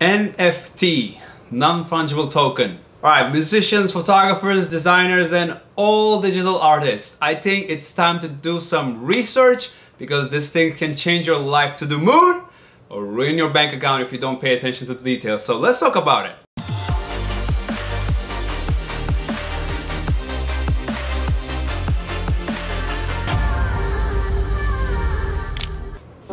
NFT, non-fungible token. Alright, musicians, photographers, designers, and all digital artists. I think it's time to do some research because this thing can change your life to the moon or ruin your bank account if you don't pay attention to the details. So let's talk about it.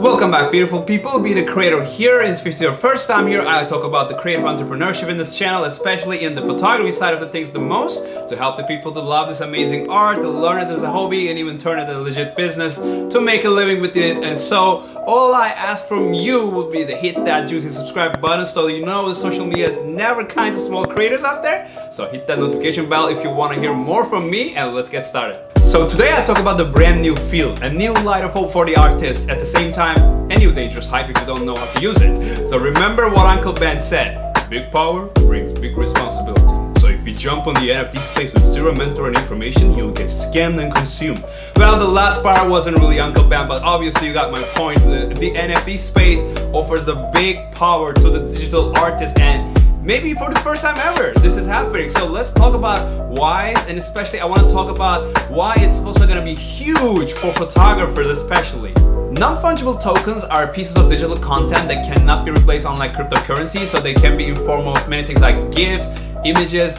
Welcome back, beautiful people. Be the creator here. If it's your first time here, I talk about the creative entrepreneurship in this channel, especially in the photography side of the things the most, to help the people to love this amazing art, to learn it as a hobby, and even turn it into a legit business to make a living with it. And so all I ask from you would be to hit that juicy subscribe button so you know the social media is never kind to small creators out there. So hit that notification bell if you want to hear more from me, and let's get started. So today I talk about the brand new field, a new light of hope for the artists, at the same time a new dangerous hype if you don't know how to use it. So remember what Uncle Ben said, big power brings big responsibility. So if you jump on the NFT space with zero mentor and information, you'll get scammed and consumed. Well, the last part wasn't really Uncle Ben, but obviously you got my point. The NFT space offers a big power to the digital artist, and maybe for the first time ever this is happening. So let's talk about why, and especially I want to talk about why it's also going to be huge for photographers especially. Non-fungible tokens are pieces of digital content that cannot be replaced, unlike cryptocurrency. So they can be in form of many things like gifts, images,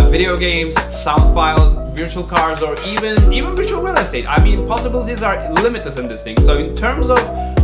video games, sound files, virtual cars, or even virtual real estate. I mean, possibilities are limitless in this thing. So in terms of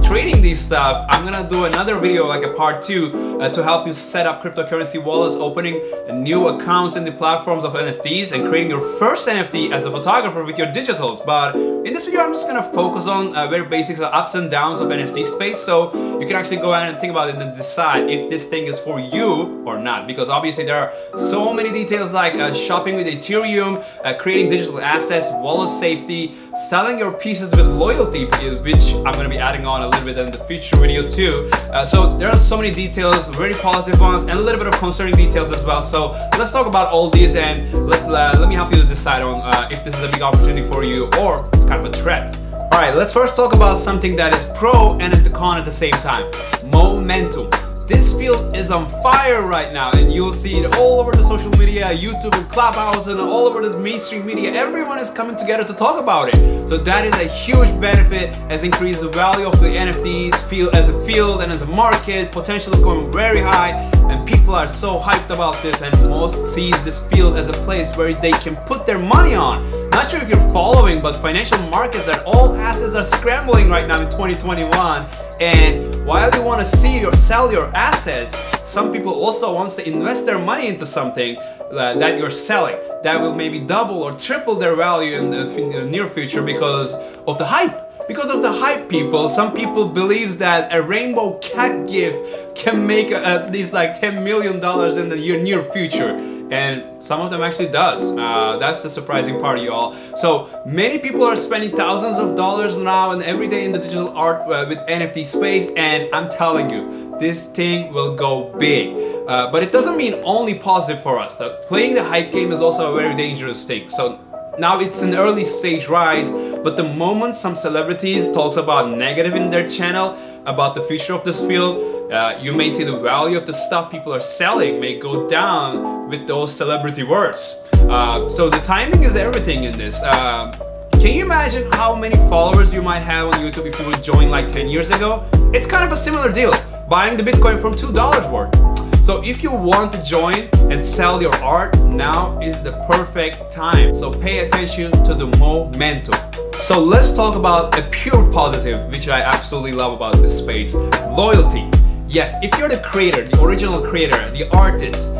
trading these stuff, I'm gonna do another video, like a part 2, to help you set up cryptocurrency wallets, opening new accounts in the platforms of NFTs, and creating your first NFT as a photographer with your digitals. But in this video, I'm just gonna focus on very basics, the ups and downs of NFT space, so you can actually go ahead and think about it and decide if this thing is for you or not. Because obviously there are so many details like shopping with Ethereum, creating digital assets, wallet safety, selling your pieces with loyalty, which I'm gonna be adding on a little bit in the future video too. So there are so many details, very positive ones, and a little bit of concerning details as well. So let's talk about all these, and let me help you to decide on if this is a big opportunity for you or it's kind of a threat. Alright, let's first talk about something that is pro and at the con at the same time. Momentum. This field is on fire right now, and you'll see it all over the social media, YouTube and Clubhouse, and all over the mainstream media. Everyone is coming together to talk about it. So that is a huge benefit, has increased the value of the NFTs field as a field and as a market. Potential is going very high, and people are so hyped about this, and most sees this field as a place where they can put their money on. Not sure if you're following, but financial markets and all assets are scrambling right now in 2021. And while you want to see or sell your assets, some people also want to invest their money into something that you're selling that will maybe double or triple their value in the near future because of the hype. Because of the hype, some people believe that a rainbow cat gift can make at least like $10 million in the near future. And some of them actually does. That's the surprising part, y'all. So many people are spending thousands of dollars now and every day in the digital art with NFT space, and I'm telling you, this thing will go big. But it doesn't mean only positive for us. So playing the hype game is also a very dangerous thing. So now it's an early stage rise, but the moment some celebrities talks about negative in their channel about the future of this field, you may see the value of the stuff people are selling may go down with those celebrity words. So the timing is everything in this. Can you imagine how many followers you might have on YouTube if you would join like 10 years ago? It's kind of a similar deal, buying the Bitcoin from $2 worth. So if you want to join and sell your art, now is the perfect time. So pay attention to the momentum. So let's talk about a pure positive, which I absolutely love about this space. Loyalty. Yes, if you're the creator, the original creator, the artist,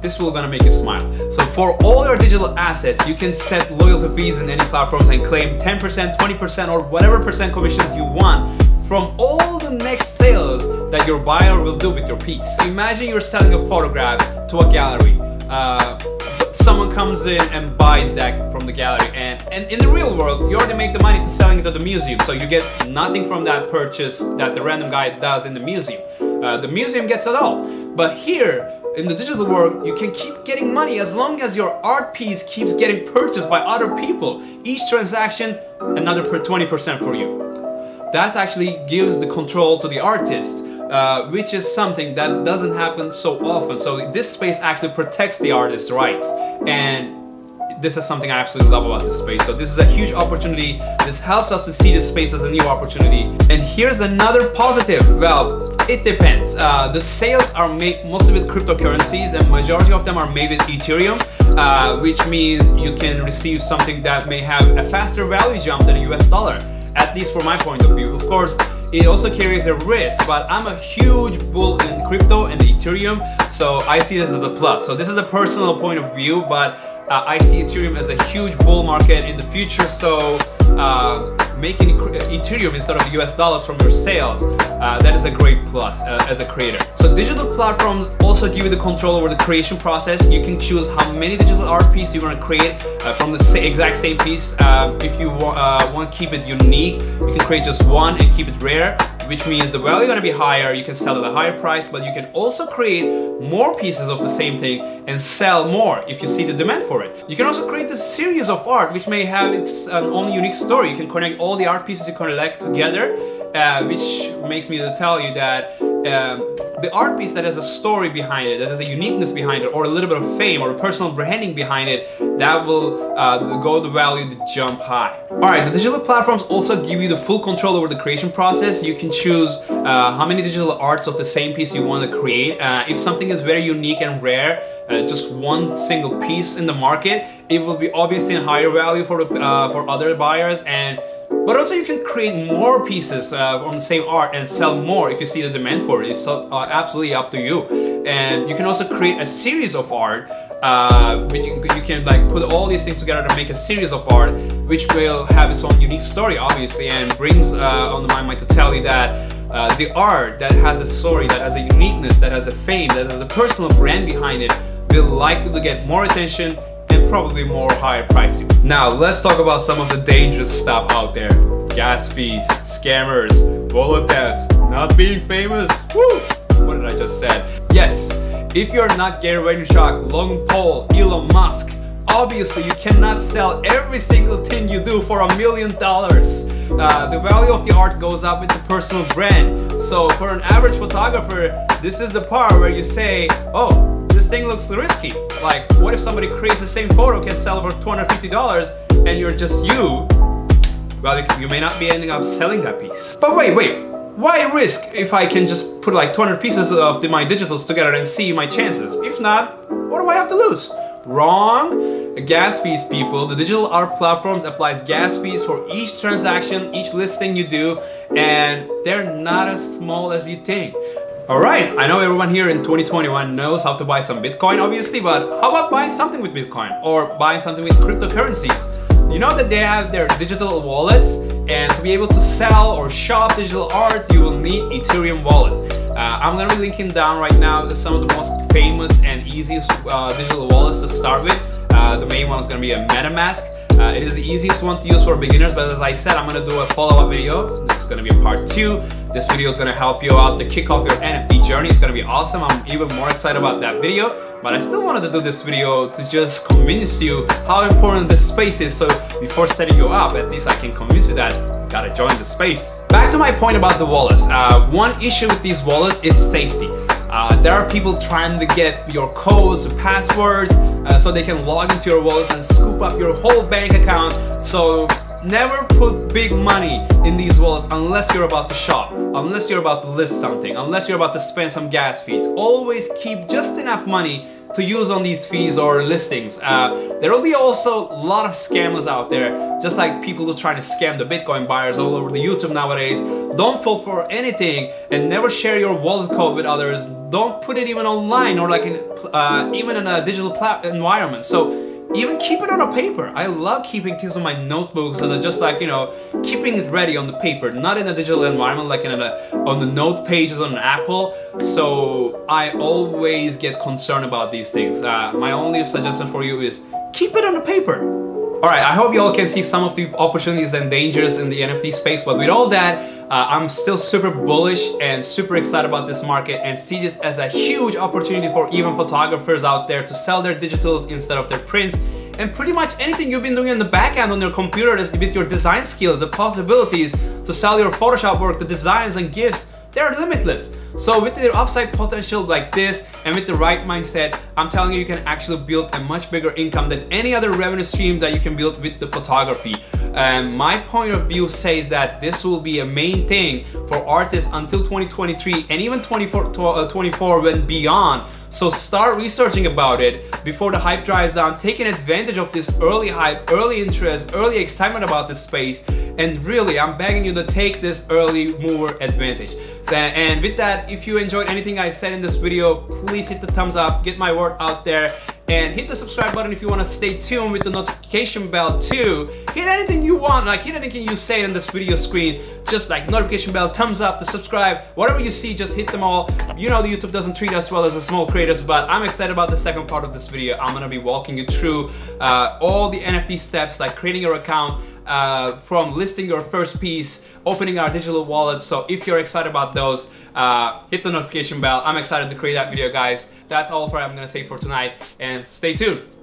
this will gonna make you smile. So for all your digital assets, you can set loyalty fees in any platforms and claim 10%, 20%, or whatever percent commissions you want from all the next sales that your buyer will do with your piece. Imagine you're selling a photograph to a gallery. Someone comes in and buys that from the gallery, and in the real world, you already make the money to selling it to the museum, so you get nothing from that purchase that the random guy does in the museum. The museum gets it all. But here, in the digital world, you can keep getting money as long as your art piece keeps getting purchased by other people. Each transaction, another 20% for you. That actually gives the control to the artist. which is something that doesn't happen so often. So this space actually protects the artist's rights, and this is something I absolutely love about this space. So this is a huge opportunity. This helps us to see this space as a new opportunity. And here's another positive. Well, it depends. The sales are made mostly with cryptocurrencies, and majority of them are made with Ethereum, which means you can receive something that may have a faster value jump than a US dollar, at least from my point of view. Of course, it also carries a risk, but I'm a huge bull in crypto and Ethereum, so I see this as a plus. So this is a personal point of view, but I see Ethereum as a huge bull market in the future. So making Ethereum instead of US dollars from your sales, that is a great plus as a creator. So digital platforms also give you the control over the creation process. You can choose how many digital art pieces you want to create from the exact same piece. If you want to keep it unique, you can create just one and keep it rare, which means the value is going to be higher. You can sell at a higher price, but you can also create more pieces of the same thing and sell more if you see the demand for it. You can also create a series of art which may have its own unique story. You can connect all the art pieces you collect together, which makes me to tell you that the art piece that has a story behind it, that has a uniqueness behind it, or a little bit of fame or a personal branding behind it, that will go the value to jump high. Alright, the digital platforms also give you the full control over the creation process. You can choose how many digital arts of the same piece you want to create. If something is very unique and rare, just one single piece in the market, it will be obviously a higher value for other buyers, but also you can create more pieces on the same art and sell more if you see the demand for it. It's absolutely up to you. And you can also create a series of art. You can like put all these things together to make a series of art, which will have its own unique story, obviously, and brings on my mind to tell you that the art that has a story, that has a uniqueness, that has a fame, that has a personal brand behind it, will likely to get more attention and probably more higher pricing. Now let's talk about some of the dangerous stuff out there. Gas fees, scammers, wallet thefts, not being famous. Woo! What did I just say? Yes, if you're not Gary Vaynerchuk, Logan Paul, Elon Musk, obviously you cannot sell every single thing you do for $1 million. The value of the art goes up with the personal brand. So for an average photographer, this is the part where you say, oh, this thing looks risky. Like, what if somebody creates the same photo, can sell for $250, and you're just you? Well, you may not be ending up selling that piece. But wait, why risk if I can just put like 200 pieces of my digitals together and see my chances? If not, what do I have to lose? Wrong. Gas fees, people. The digital art platforms applies gas fees for each transaction, each listing you do, and they're not as small as you think. Alright, I know everyone here in 2021 knows how to buy some Bitcoin, obviously, but how about buying something with Bitcoin or buying something with cryptocurrencies? You know that they have their digital wallets, and to be able to sell or shop digital arts, you will need Ethereum wallet. I'm gonna be linking down right now some of the most famous and easiest digital wallets to start with. The main one is gonna be a MetaMask. It is the easiest one to use for beginners, but as I said, I'm gonna do a follow-up video. It's gonna be a part 2. This video is gonna help you out to kick off your NFT journey. It's gonna be awesome. I'm even more excited about that video, but I still wanted to do this video to just convince you how important this space is. So before setting you up, at least I can convince you that you gotta join the space. Back to my point about the wallets. One issue with these wallets is safety. There are people trying to get your codes and passwords so they can log into your wallets and scoop up your whole bank account. So never put big money in these wallets unless you're about to shop, unless you're about to list something, unless you're about to spend some gas fees. Always keep just enough money to use on these fees or listings. There will be also a lot of scammers out there, just like people who try to scam the Bitcoin buyers all over the YouTube nowadays. Don't fall for anything, and never share your wallet code with others. Don't put it even online or like even in a digital environment. So even keep it on a paper. I love keeping things on my notebooks, so that just like, you know, keeping it ready on the paper, not in a digital environment like on the note pages on an Apple. So I always get concerned about these things. My only suggestion for you is keep it on the paper. Alright, I hope you all can see some of the opportunities and dangers in the NFT space, but with all that, I'm still super bullish and super excited about this market and see this as a huge opportunity for even photographers out there to sell their digitals instead of their prints. And pretty much anything you've been doing in the back end on your computer is with your design skills, the possibilities to sell your Photoshop work, the designs and GIFs they're limitless. So with the upside potential like this and with the right mindset, I'm telling you, you can actually build a much bigger income than any other revenue stream that you can build with the photography. My point of view says that this will be a main thing for artists until 2023 and even 24 and beyond. So start researching about it before the hype dries down, taking advantage of this early hype, early interest, early excitement about this space. And really, I'm begging you to take this early mover advantage. And with that, if you enjoyed anything I said in this video, please hit the thumbs up, get my word out there, and hit the subscribe button if you want to stay tuned with the notification bell too. Hit anything you want, like hit anything you say on this video screen, just like notification bell, thumbs up, the subscribe, whatever you see, just hit them all. You know, the YouTube doesn't treat us well as a small creators, but I'm excited about the second part of this video. I'm gonna be walking you through all the NFT steps, like creating your account, from listing your first piece, opening our digital wallet. So if you're excited about those, hit the notification bell. I'm excited to create that video, guys. That's all I'm gonna say for tonight, and stay tuned.